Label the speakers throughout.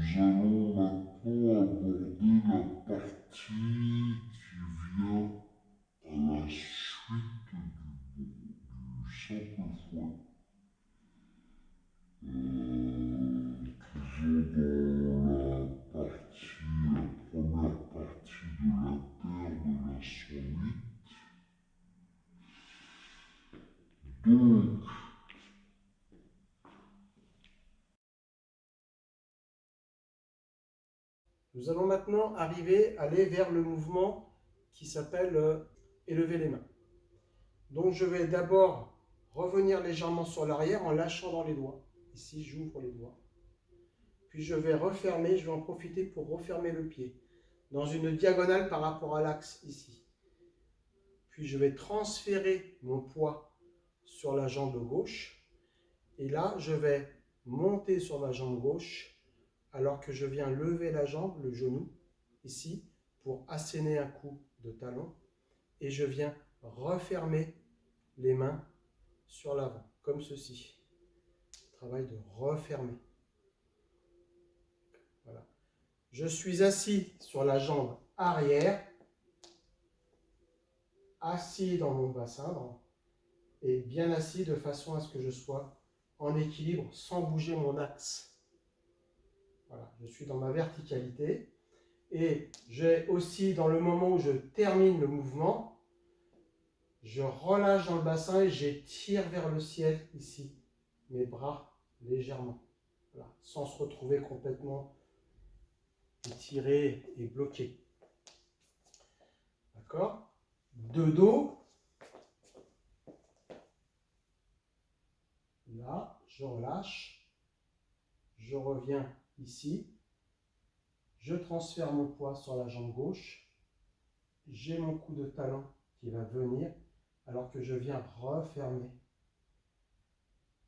Speaker 1: nous allons maintenant aborder la partie qui vient à la suite du simple fouet. Toujours dans la première partie de la Terre de la 108. Donc,
Speaker 2: nous allons maintenant aller vers le mouvement qui s'appelle élever les mains. Donc je vais d'abord revenir légèrement sur l'arrière en lâchant dans les doigts. Ici, j'ouvre les doigts. Puis je vais refermer, je vais en profiter pour refermer le pied dans une diagonale par rapport à l'axe ici. Puis je vais transférer mon poids sur la jambe gauche. Et là, je vais monter sur ma jambe gauche alors que je viens lever la jambe, le genou, ici, pour asséner un coup de talon. Et je viens refermer les mains sur l'avant, comme ceci. Travail de refermer. Voilà. Je suis assis sur la jambe arrière, assis dans mon bassin, et bien assis de façon à ce que je sois en équilibre sans bouger mon axe. Voilà, je suis dans ma verticalité. Et j'ai aussi, dans le moment où je termine le mouvement, je relâche dans le bassin et j'étire vers le ciel ici, mes bras légèrement, voilà, sans se retrouver complètement étiré et bloqué. D'accord? De dos, là, je relâche, je reviens ici, je transfère mon poids sur la jambe gauche, j'ai mon coup de talon qui va venir alors que je viens refermer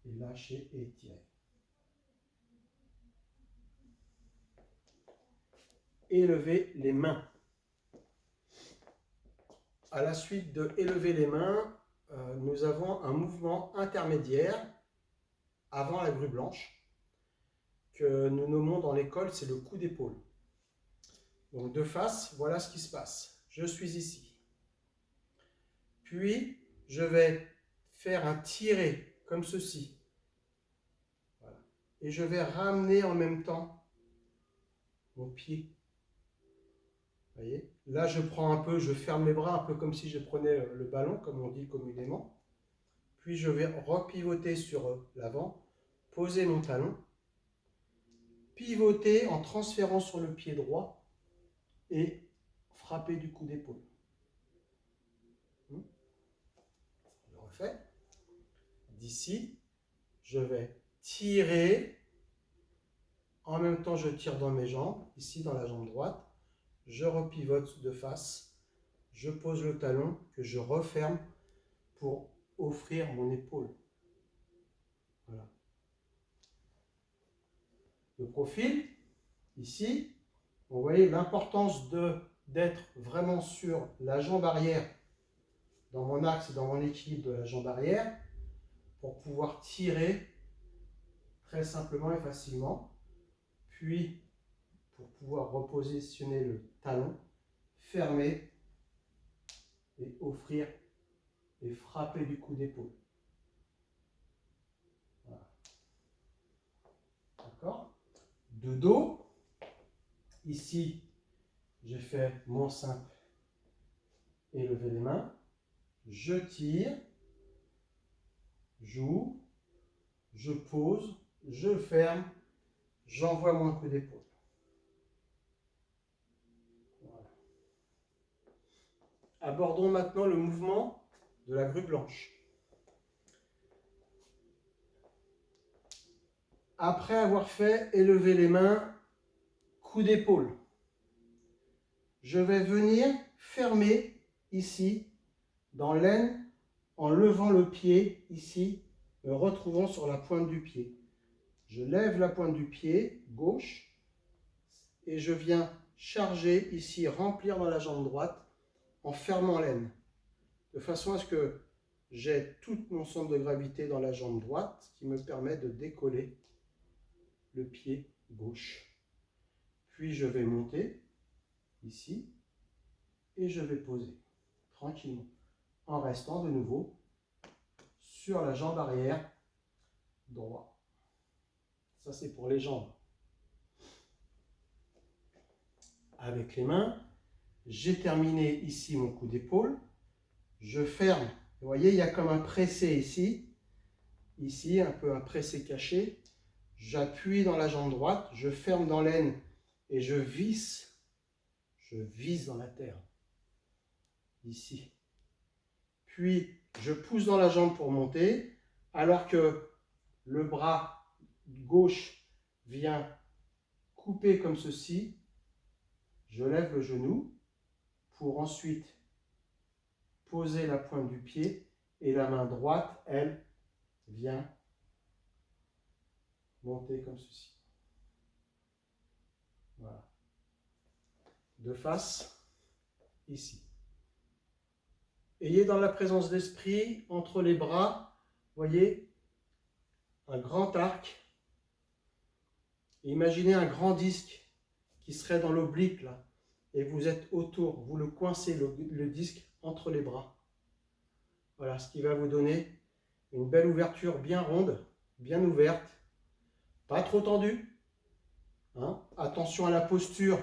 Speaker 2: et lâcher et étirer. Élever les mains. À la suite de élever les mains, nous avons un mouvement intermédiaire avant la grue blanche que nous nommons dans l'école, c'est le coup d'épaule. Donc de face, voilà ce qui se passe. Je suis ici. Puis, je vais faire un tiré comme ceci. Voilà. Et je vais ramener en même temps mon pied. Vous voyez? Là, je prends un peu, je ferme les bras un peu comme si je prenais le ballon, comme on dit communément. Puis, je vais repivoter sur l'avant, poser mon talon, pivoter en transférant sur le pied droit et frapper du coup d'épaule. Je refais. D'ici, je vais tirer. En même temps, je tire dans mes jambes, ici dans la jambe droite. Je repivote de face. Je pose le talon que je referme pour offrir mon épaule. Voilà. Le profil, ici, vous voyez l'importance d'être vraiment sur la jambe arrière, dans mon axe et dans mon équilibre de la jambe arrière, pour pouvoir tirer très simplement et facilement. Puis, pour pouvoir repositionner le talon, fermer et offrir et frapper du coup d'épaule. Voilà. D'accord? De dos, ici, j'ai fait mon simple élever les mains, je tire, j'ouvre, je pose, je ferme, j'envoie mon coup d'épaule. Voilà. Abordons maintenant le mouvement de la grue blanche. Après avoir fait élever les mains, coup d'épaule, je vais venir fermer ici, dans l'aine, en levant le pied ici, me retrouvant sur la pointe du pied. Je lève la pointe du pied gauche et je viens charger ici, remplir dans la jambe droite en fermant l'aine, de façon à ce que j'ai tout mon centre de gravité dans la jambe droite qui me permet de décoller le pied gauche. Puis je vais monter ici et je vais poser tranquillement en restant de nouveau sur la jambe arrière droite. Ça, c'est pour les jambes. Avec les mains, j'ai terminé ici mon coup d'épaule. Je ferme. Vous voyez, il y a comme un pressé ici. Ici, un peu un pressé caché. J'appuie dans la jambe droite, je ferme dans l'aine et je visse dans la terre. Ici. Puis, je pousse dans la jambe pour monter, alors que le bras gauche vient couper comme ceci. Je lève le genou pour ensuite poser la pointe du pied et la main droite, elle, vient monter comme ceci. Voilà. De face, ici. Ayez dans la présence d'esprit, entre les bras, voyez, un grand arc. Et imaginez un grand disque qui serait dans l'oblique, là. Et vous êtes autour, vous le coincez, le disque, entre les bras. Voilà, ce qui va vous donner une belle ouverture bien ronde, bien ouverte. Pas trop tendue. Hein? Attention à la posture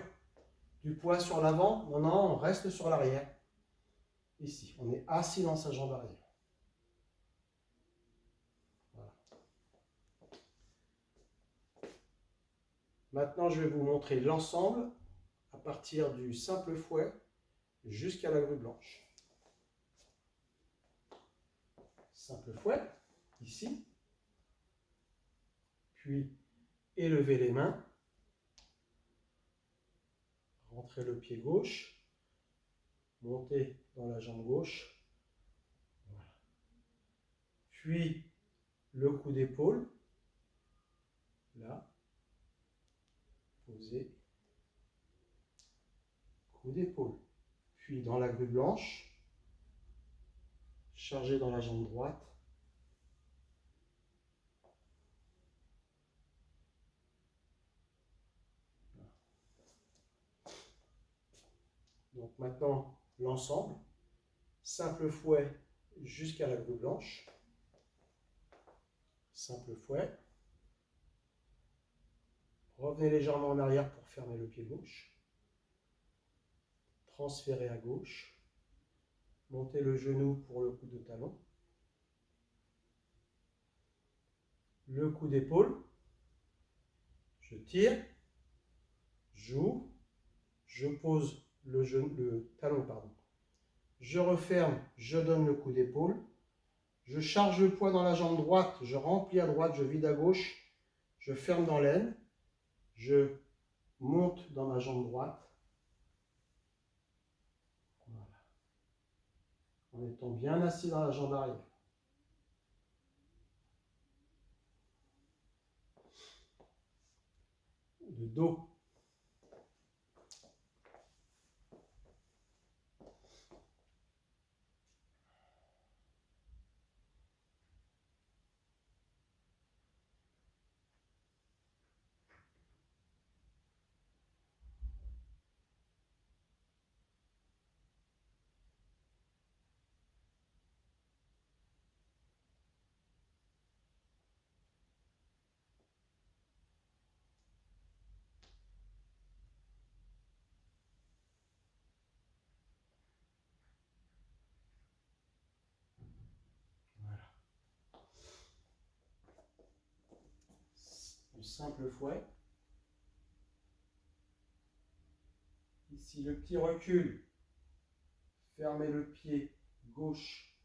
Speaker 2: du poids sur l'avant. Non, non, on reste sur l'arrière. Ici, on est assis dans sa jambe arrière. Voilà. Maintenant, je vais vous montrer l'ensemble à partir du simple fouet jusqu'à la grue blanche. Simple fouet, ici. Puis, élevez les mains. Rentrez le pied gauche. Montez dans la jambe gauche. Voilà. Puis, le coup d'épaule. Là. Posez. Coup d'épaule. Puis, dans la grue blanche. Chargez dans la jambe droite. Donc maintenant, l'ensemble. Simple fouet jusqu'à la grue blanche. Simple fouet. Revenez légèrement en arrière pour fermer le pied gauche. Transférez à gauche. Montez le genou pour le coup de talon. Le coup d'épaule. Je tire. J'ouvre. Je pose le talon, pardon. Je referme. Je donne le coup d'épaule. Je charge le poids dans la jambe droite. Je remplis à droite. Je vide à gauche. Je ferme dans l'aine. Je monte dans ma jambe droite. Voilà. En étant bien assis dans la jambe arrière. De dos. Voilà. Du simple fouet. Ici, le petit recul. Fermez le pied gauche.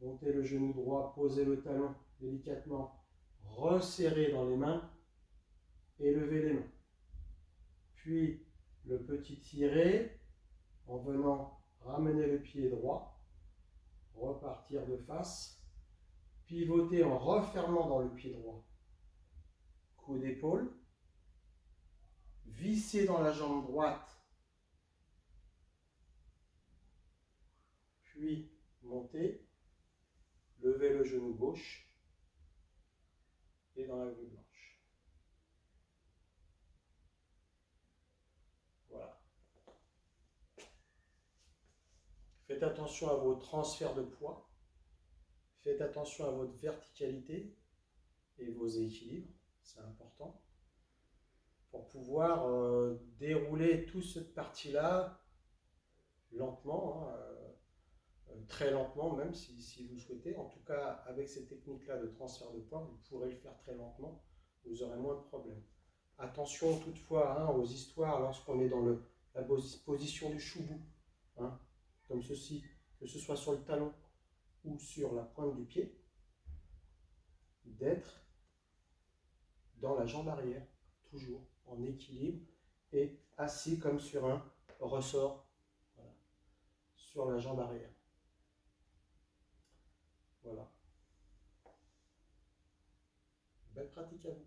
Speaker 2: Montez le genou droit, posez le talon délicatement. Resserrez dans les mains et levez les mains. Puis, le petit tiré en venant ramener le pied droit. Repartir de face. Pivoter en refermant dans le pied droit. Coup d'épaule. Visser dans la jambe droite. Puis, monter. Levez le genou gauche. Et dans la grue blanche. Faites attention à vos transferts de poids. Faites attention à votre verticalité et vos équilibres, c'est important. Pour pouvoir dérouler toute cette partie-là lentement, hein, très lentement même si vous le souhaitez. En tout cas, avec ces techniques-là de transfert de poids, vous pourrez le faire très lentement, vous aurez moins de problèmes. Attention toutefois hein, aux histoires lorsqu'on est dans la position du choubou, hein, comme ceci, que ce soit sur le talon ou sur la pointe du pied, d'être dans la jambe arrière, toujours en équilibre et assis comme sur un ressort, voilà, sur la jambe arrière. Voilà. Belle pratique à vous.